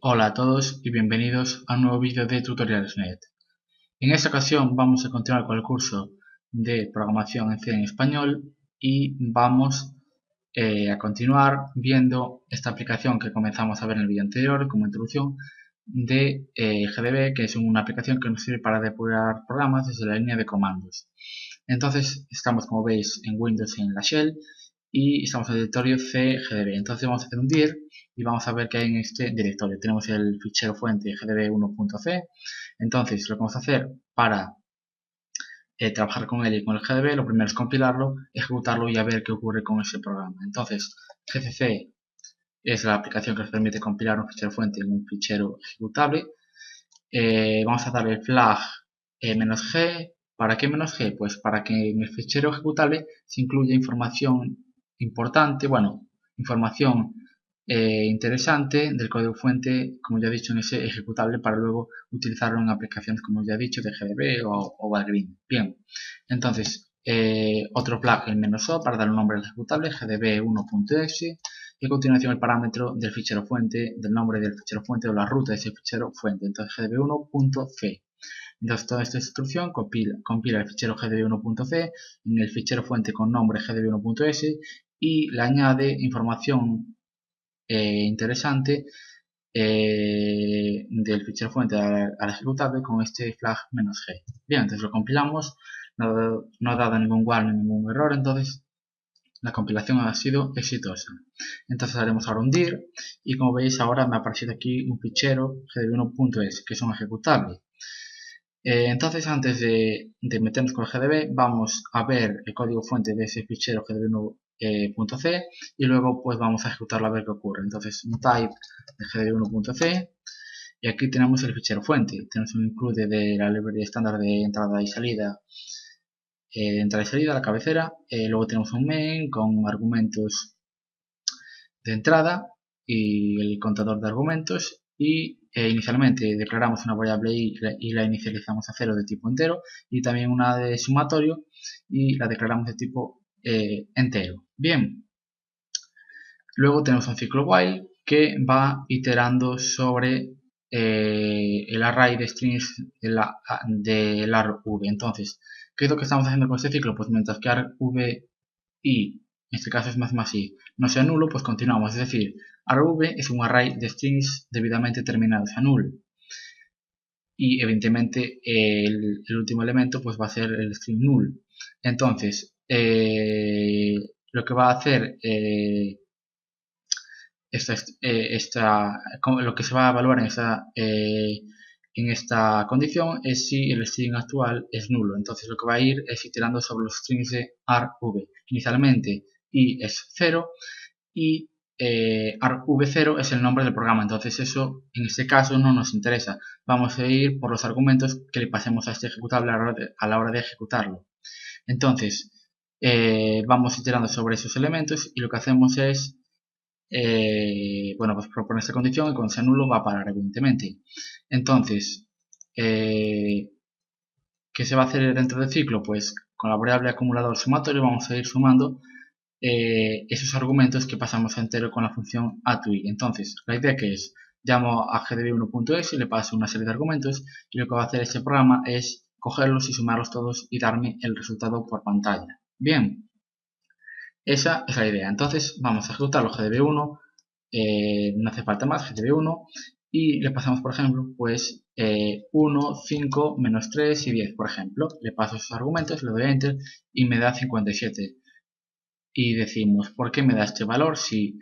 Hola a todos y bienvenidos a un nuevo vídeo de Tutoriales.net. En esta ocasión vamos a continuar con el curso de programación en C en español y vamos a continuar viendo esta aplicación que comenzamos a ver en el vídeo anterior como introducción de GDB, que es una aplicación que nos sirve para depurar programas desde la línea de comandos. Entonces estamos, como veis, en Windows en la Shell y estamos en el directorio cgdb. Entonces vamos a hacer un dir y vamos a ver qué hay en este directorio. Tenemos el fichero fuente gdb1.c. Entonces lo que vamos a hacer para trabajar con él y con el gdb, lo primero es compilarlo, ejecutarlo y a ver qué ocurre con ese programa. Entonces gcc es la aplicación que nos permite compilar un fichero fuente en un fichero ejecutable. Vamos a darle el flag "-g". ¿Para qué "-g"? Pues para que en el fichero ejecutable se incluya información importante, bueno, información interesante del código fuente, como ya he dicho, en ese ejecutable para luego utilizarlo en aplicaciones, como ya he dicho, de GDB o Valgrind. Bien, entonces otro flag, el "-o", para dar un nombre al ejecutable, gdb1.exe, y a continuación el parámetro del fichero fuente, del nombre del fichero fuente o la ruta de ese fichero fuente, entonces gdb1.c. Entonces toda esta instrucción compila el fichero gdb1.c en el fichero fuente con nombre gdb1.s y le añade información interesante del fichero fuente al ejecutable con este flag "-g". Bien, entonces lo compilamos, no ha dado ningún warning, ningún error, entonces la compilación ha sido exitosa. Entonces haremos ahora un dir y como veis ahora me ha aparecido aquí un fichero gdb1.s que es un ejecutable. Entonces antes de meternos con el gdb vamos a ver el código fuente de ese fichero gdb1.c y luego pues vamos a ejecutarlo a ver qué ocurre. Entonces un type de gdb1.c y aquí tenemos el fichero fuente. Tenemos un include de la librería estándar de entrada y salida, la cabecera. Luego tenemos un main con argumentos de entrada y el contador de argumentos y inicialmente declaramos una variable y la inicializamos a 0 de tipo entero y también una de sumatorio y la declaramos de tipo entero. Bien, luego tenemos un ciclo while que va iterando sobre el array de strings del arv. Entonces, ¿qué es lo que estamos haciendo con este ciclo? Pues mientras que arv y en este caso es más i, no sea nulo, pues continuamos. Es decir, arv es un array de strings debidamente terminados a null. Y evidentemente el último elemento pues va a ser el string null. Entonces, lo que va a hacer lo que se va a evaluar en esta condición es si el string actual es nulo. Entonces lo que va a ir es iterando sobre los strings de arv. Inicialmente i es 0 y arv0 es el nombre del programa. Entonces eso en este caso no nos interesa. Vamos a ir por los argumentos que le pasemos a este ejecutable a la hora de ejecutarlo. Entonces vamos iterando sobre esos elementos y lo que hacemos es bueno, pues proponer esta condición y cuando sea nulo va a parar, evidentemente. Entonces, ¿qué se va a hacer dentro del ciclo? Pues con la variable acumulador sumatorio vamos a ir sumando esos argumentos que pasamos a entero con la función add2i. Entonces, la idea que es, llamo a gdb1.s y le paso una serie de argumentos y lo que va a hacer este programa es cogerlos y sumarlos todos y darme el resultado por pantalla. Bien. Esa es la idea. Entonces vamos a ejecutarlo gdb1, no hace falta más, gdb1, y le pasamos, por ejemplo, pues 1, 5, menos 3 y 10, por ejemplo. Le paso esos argumentos, le doy a Enter y me da 57. Y decimos, ¿por qué me da este valor si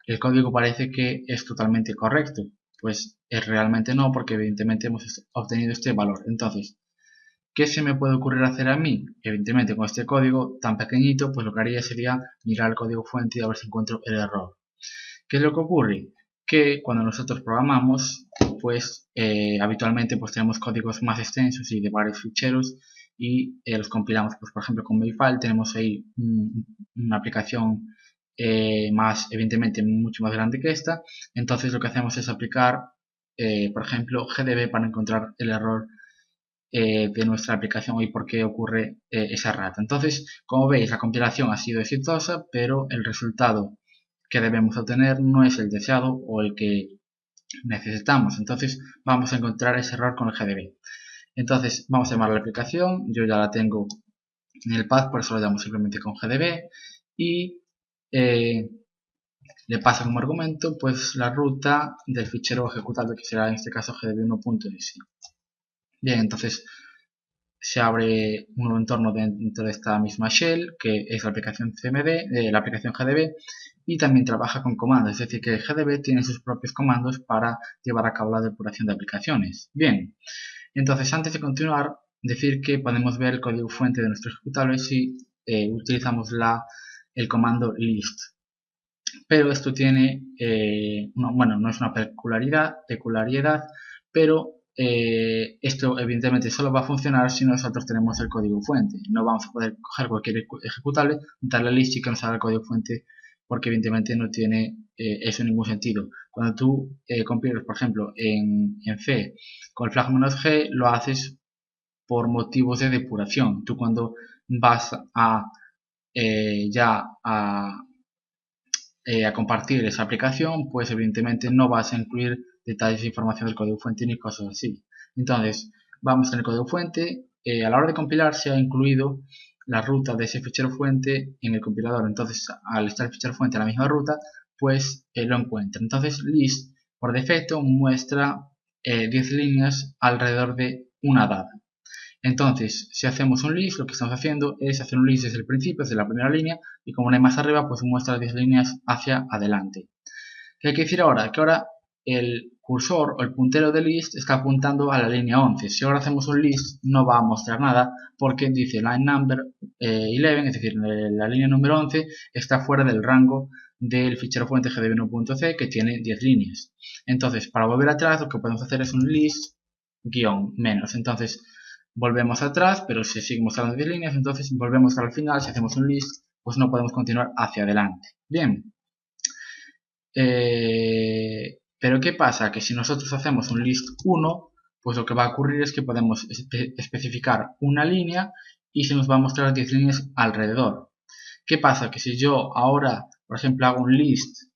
el código parece que es totalmente correcto? Pues realmente no, porque evidentemente hemos obtenido este valor. Entonces, ¿qué se me puede ocurrir hacer a mí? Evidentemente con este código tan pequeñito, pues lo que haría sería mirar el código fuente y a ver si encuentro el error. ¿Qué es lo que ocurre? Que cuando nosotros programamos, pues habitualmente pues tenemos códigos más extensos y de varios ficheros y los compilamos, pues por ejemplo con Makefile tenemos ahí una aplicación más, evidentemente mucho más grande que esta. Entonces lo que hacemos es aplicar, por ejemplo, gdb para encontrar el error de nuestra aplicación y por qué ocurre esa errata. Entonces, como veis, la compilación ha sido exitosa, pero el resultado que debemos obtener no es el deseado o el que necesitamos. Entonces vamos a encontrar ese error con el GDB. Entonces vamos a llamar a la aplicación, yo ya la tengo en el path, por eso lo llamo simplemente con GDB y le paso como argumento pues la ruta del fichero ejecutable, que será en este caso gdb1.s. Bien, entonces se abre un nuevo entorno dentro de esta misma shell, que es la aplicación CMD, la aplicación GDB, y también trabaja con comandos, es decir, que GDB tiene sus propios comandos para llevar a cabo la depuración de aplicaciones. Bien, entonces antes de continuar, decir que podemos ver el código fuente de nuestro ejecutable si utilizamos el comando list. Pero esto tiene, no es una peculiaridad, pero esto evidentemente solo va a funcionar si nosotros tenemos el código fuente. No vamos a poder coger cualquier ejecutable, darle list y que nos haga el código fuente, porque evidentemente no tiene eso ningún sentido. Cuando tú compilas, por ejemplo, en C con el flag "-g", lo haces por motivos de depuración. Tú cuando vas a a compartir esa aplicación, pues evidentemente no vas a incluir detalles de información del código fuente ni cosas así. Entonces, vamos en el código fuente, a la hora de compilar se ha incluido la ruta de ese fichero fuente en el compilador. Entonces, al estar el fichero fuente en la misma ruta, pues lo encuentra. Entonces, list por defecto muestra 10 líneas alrededor de una dada. Entonces, si hacemos un list, lo que estamos haciendo es hacer un list desde el principio, desde la primera línea, y como no hay más arriba, pues muestra 10 líneas hacia adelante. ¿Qué hay que decir ahora? Que ahora el cursor o el puntero de list está apuntando a la línea 11. Si ahora hacemos un list, no va a mostrar nada porque dice line number 11, es decir, la línea número 11 está fuera del rango del fichero fuente gdb1.c que tiene 10 líneas. Entonces, para volver atrás, lo que podemos hacer es un list -. Entonces, volvemos atrás, pero si sigue mostrando 10 líneas, entonces volvemos al final. Si hacemos un list, pues no podemos continuar hacia adelante. Bien. Pero ¿qué pasa? Que si nosotros hacemos un list 1, pues lo que va a ocurrir es que podemos especificar una línea y se nos va a mostrar 10 líneas alrededor. ¿Qué pasa? Que si yo ahora, por ejemplo, hago un list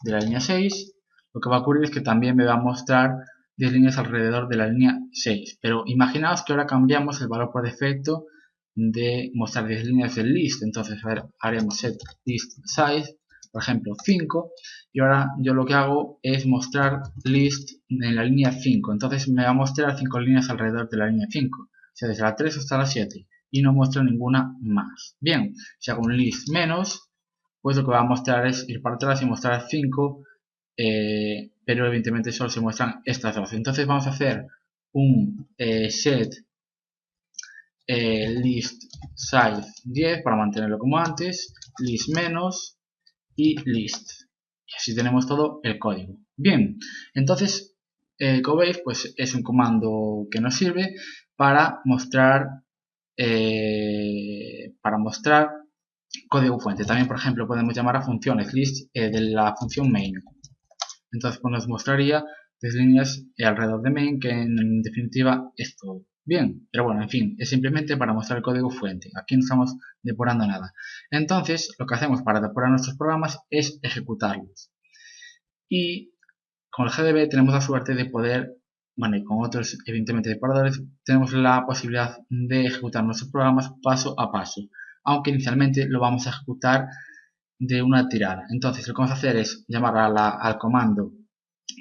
de la línea 6, lo que va a ocurrir es que también me va a mostrar 10 líneas alrededor de la línea 6. Pero imaginaos que ahora cambiamos el valor por defecto de mostrar 10 líneas del list. Entonces, a ver, haremos set list size, por ejemplo, 5. Y ahora yo lo que hago es mostrar list en la línea 5. Entonces me va a mostrar 5 líneas alrededor de la línea 5. O sea, desde la 3 hasta la 7. Y no muestra ninguna más. Bien, si hago un list menos, pues lo que va a mostrar es ir para atrás y mostrar 5, pero evidentemente solo se muestran estas dos. Entonces vamos a hacer un set list size 10 para mantenerlo como antes, list menos y list. Y así tenemos todo el código. Bien, entonces como veis, pues es un comando que nos sirve para mostrar código fuente. También, por ejemplo, podemos llamar a funciones list de la función main. Entonces, pues nos mostraría 10 líneas alrededor de main, que en definitiva es todo. Bien, pero bueno, en fin, es simplemente para mostrar el código fuente. Aquí no estamos depurando nada. Entonces, lo que hacemos para depurar nuestros programas es ejecutarlos. Y con el GDB tenemos la suerte de poder, bueno, y con otros evidentemente depuradores, tenemos la posibilidad de ejecutar nuestros programas paso a paso. Aunque inicialmente lo vamos a ejecutar de una tirada. Entonces lo que vamos a hacer es llamar al comando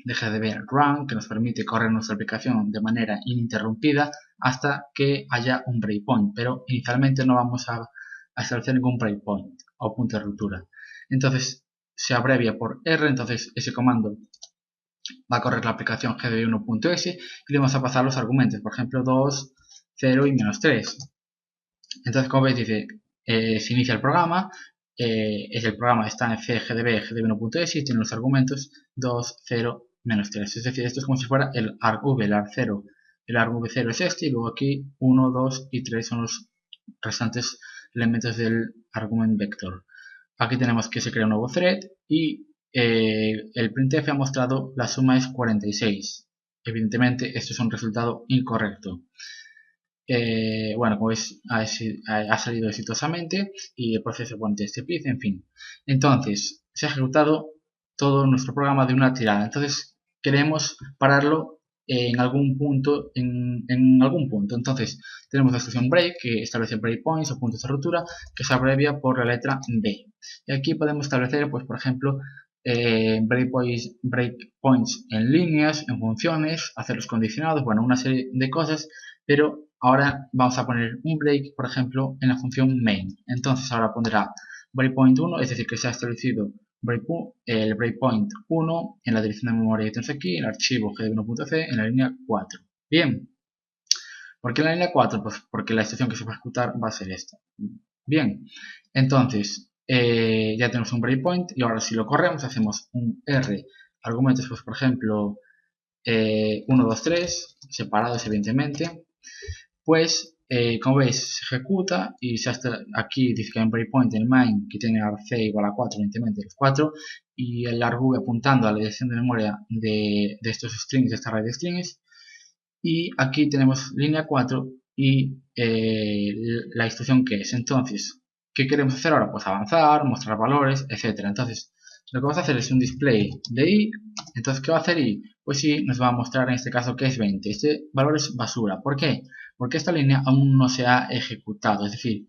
de GDB run, que nos permite correr nuestra aplicación de manera ininterrumpida hasta que haya un breakpoint, pero inicialmente no vamos a establecer ningún breakpoint o punto de ruptura. Entonces se abrevia por R, entonces ese comando va a correr la aplicación gdb1.s y le vamos a pasar los argumentos, por ejemplo 2, 0 y -3. Entonces, como veis, dice se inicia el programa, el programa está en gdb1.s y tiene los argumentos 2, 0, -3. Es decir, esto es como si fuera el argv, el arg0. El argv0 es este y luego aquí 1, 2 y 3 son los restantes elementos del argument vector. Aquí tenemos que se crea un nuevo thread y el printf ha mostrado la suma es 46. Evidentemente esto es un resultado incorrecto. Bueno, pues ha salido exitosamente y el proceso pone este pid, en fin. Entonces, se ha ejecutado todo nuestro programa de una tirada. Entonces, queremos pararlo en algún punto, Entonces tenemos la instrucción break, que establece breakpoints o puntos de ruptura, que se abrevia por la letra B. Y aquí podemos establecer, pues por ejemplo, breakpoints en líneas, en funciones, hacer los condicionados, bueno, una serie de cosas, pero ahora vamos a poner un break, por ejemplo, en la función main. Entonces ahora pondrá breakpoint 1, es decir, que se ha establecido el breakpoint 1 en la dirección de memoria que tenemos aquí, el archivo gd1.c en la línea 4. Bien, ¿por qué en la línea 4? Pues porque la instrucción que se va a ejecutar va a ser esta. Bien, entonces ya tenemos un breakpoint y ahora si lo corremos hacemos un R, argumentos, pues por ejemplo 1, 2, 3, separados evidentemente. Pues como veis se ejecuta y aquí dice que hay un breakpoint en el main que tiene arc igual a 4, evidentemente el 4, y el argv apuntando a la dirección de memoria de estos strings, de esta array de strings, y aquí tenemos línea 4 y la instrucción que es. Entonces, ¿qué queremos hacer ahora? Pues avanzar, mostrar valores, etcétera. Entonces, lo que vamos a hacer es un display de i. Entonces, ¿qué va a hacer i? Pues i nos va a mostrar en este caso que es 20. Este valor es basura. ¿Por qué? Porque esta línea aún no se ha ejecutado. Es decir,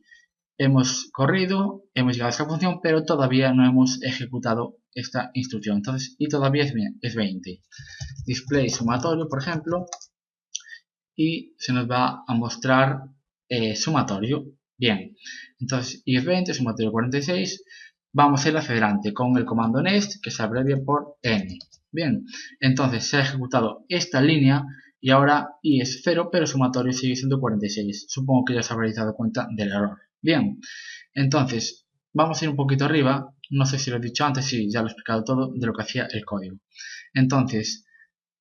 hemos corrido, hemos llegado a esta función, pero todavía no hemos ejecutado esta instrucción. Entonces, i todavía es 20. Display sumatorio, por ejemplo, y se nos va a mostrar sumatorio. Bien, entonces i es 20, sumatorio 46. Vamos a ir hacia adelante con el comando nest, que se abrevia por n. Bien, entonces se ha ejecutado esta línea y ahora i es 0, pero sumatorio sigue siendo 46. Supongo que ya os habréis dado cuenta del error. Bien, entonces vamos a ir un poquito arriba. No sé si lo he dicho antes, sí, ya lo he explicado todo de lo que hacía el código. Entonces,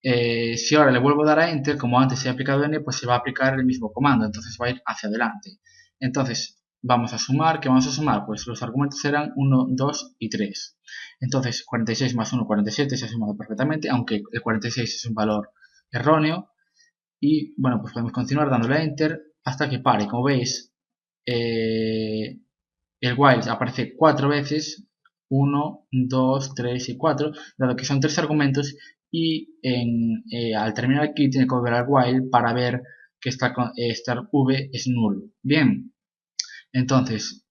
si ahora le vuelvo a dar a Enter, como antes se ha aplicado N, pues se va a aplicar el mismo comando, entonces va a ir hacia adelante. Entonces, vamos a sumar, ¿qué vamos a sumar? Pues los argumentos serán 1, 2 y 3. Entonces, 46 más 1, 47, se ha sumado perfectamente, aunque el 46 es un valor erróneo. Y bueno, pues podemos continuar dándole a Enter hasta que pare. Como veis, el while aparece 4 veces, 1, 2, 3 y 4, dado que son 3 argumentos, y al terminar aquí tiene que volver al while para ver que esta v es nulo. Bien, entonces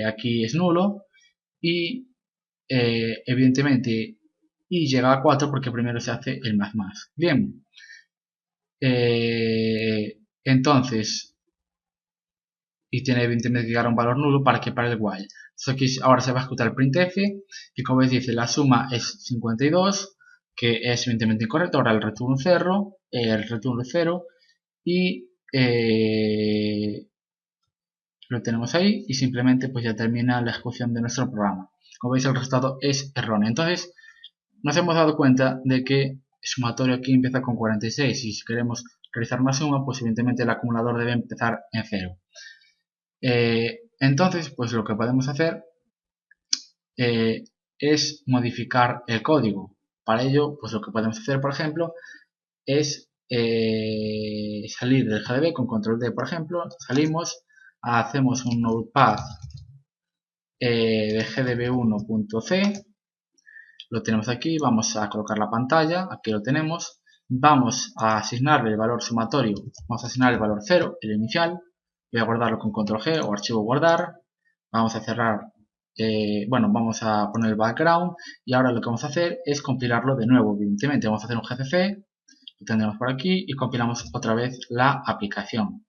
aquí es nulo y evidentemente y llega a 4 porque primero se hace el más. Bien, entonces, y tiene evidentemente que llegar a un valor nulo para que pare el while. Entonces aquí ahora se va a ejecutar el printf y como veis dice la suma es 52, que es evidentemente incorrecto. Ahora el return 0, y lo tenemos ahí y simplemente pues ya termina la ejecución de nuestro programa. Como veis el resultado es erróneo. Entonces nos hemos dado cuenta de que el sumatorio aquí empieza con 46 y si queremos realizar una suma pues evidentemente el acumulador debe empezar en 0. Entonces pues lo que podemos hacer es modificar el código. Para ello pues lo que podemos hacer por ejemplo es salir del GDB con control D, por ejemplo, salimos, hacemos un notepad de gdb1.c, lo tenemos aquí, vamos a colocar la pantalla, aquí lo tenemos, vamos a asignarle el valor sumatorio, vamos a asignar el valor 0, el inicial, voy a guardarlo con control G o archivo guardar, vamos a cerrar, vamos a poner el background y ahora lo que vamos a hacer es compilarlo de nuevo, evidentemente vamos a hacer un gcc, lo tendremos por aquí y compilamos otra vez la aplicación.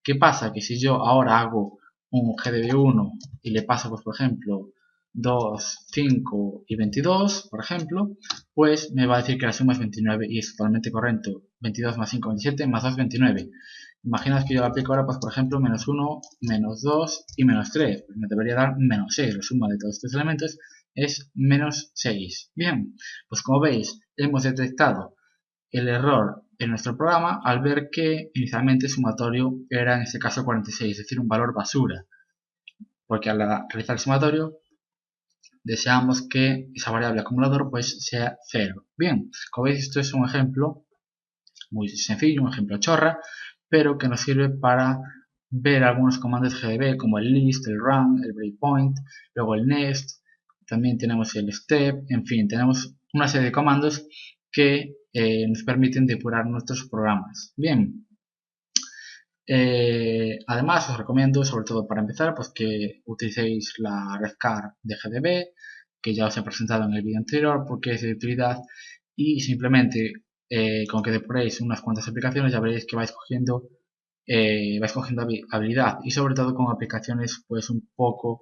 ¿Qué pasa? Que si yo ahora hago un gdb1 y le paso, pues, por ejemplo, 2, 5 y 22, por ejemplo, pues me va a decir que la suma es 29 y es totalmente correcto. 22 más 5, 27, más 2, 29. Imaginaos que yo lo aplico ahora, pues por ejemplo, menos 1, menos 2 y menos 3. Pues me debería dar menos 6. La suma de todos estos elementos es menos 6. Bien, pues como veis, hemos detectado el error en nuestro programa al ver que inicialmente el sumatorio era en este caso 46, es decir, un valor basura, porque al realizar el sumatorio deseamos que esa variable acumulador pues sea 0. Bien, como veis esto es un ejemplo muy sencillo, un ejemplo chorra, pero que nos sirve para ver algunos comandos GDB como el list, el run, el breakpoint, luego el next, también tenemos el step, en fin, tenemos una serie de comandos que nos permiten depurar nuestros programas. Bien, además os recomiendo, sobre todo para empezar, pues que utilicéis la RedCard de GDB, que ya os he presentado en el vídeo anterior, porque es de utilidad, y simplemente con que depuréis unas cuantas aplicaciones ya veréis que vais cogiendo habilidad, y sobre todo con aplicaciones pues un poco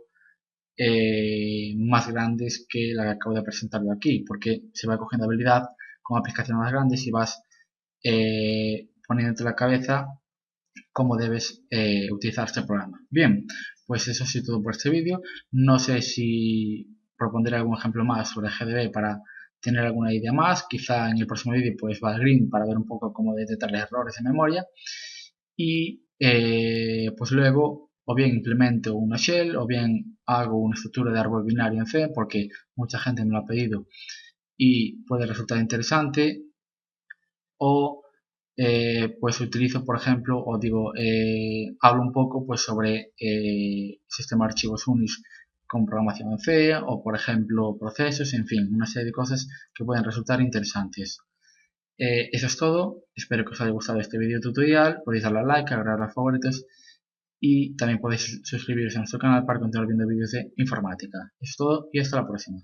más grandes que la que acabo de presentar yo aquí, porque se va cogiendo habilidad con aplicaciones más grandes y vas poniéndote en la cabeza cómo debes utilizar este programa. Bien, pues eso ha sido todo por este vídeo. No sé si propondré algún ejemplo más sobre GDB para tener alguna idea más. Quizá en el próximo vídeo pues Valgrind para ver un poco cómo detectar errores en memoria. Y pues luego o bien implemento una shell o bien hago una estructura de árbol binario en C, porque mucha gente me lo ha pedido y puede resultar interesante. O pues utilizo, por ejemplo, o digo, hablo un poco pues sobre sistema de archivos Unix con programación en C, o por ejemplo procesos, en fin, una serie de cosas que pueden resultar interesantes. Eso es todo, espero que os haya gustado este vídeo tutorial, podéis darle a like, agregar a favoritos y también podéis suscribiros a nuestro canal para continuar viendo vídeos de informática. Eso es todo y hasta la próxima.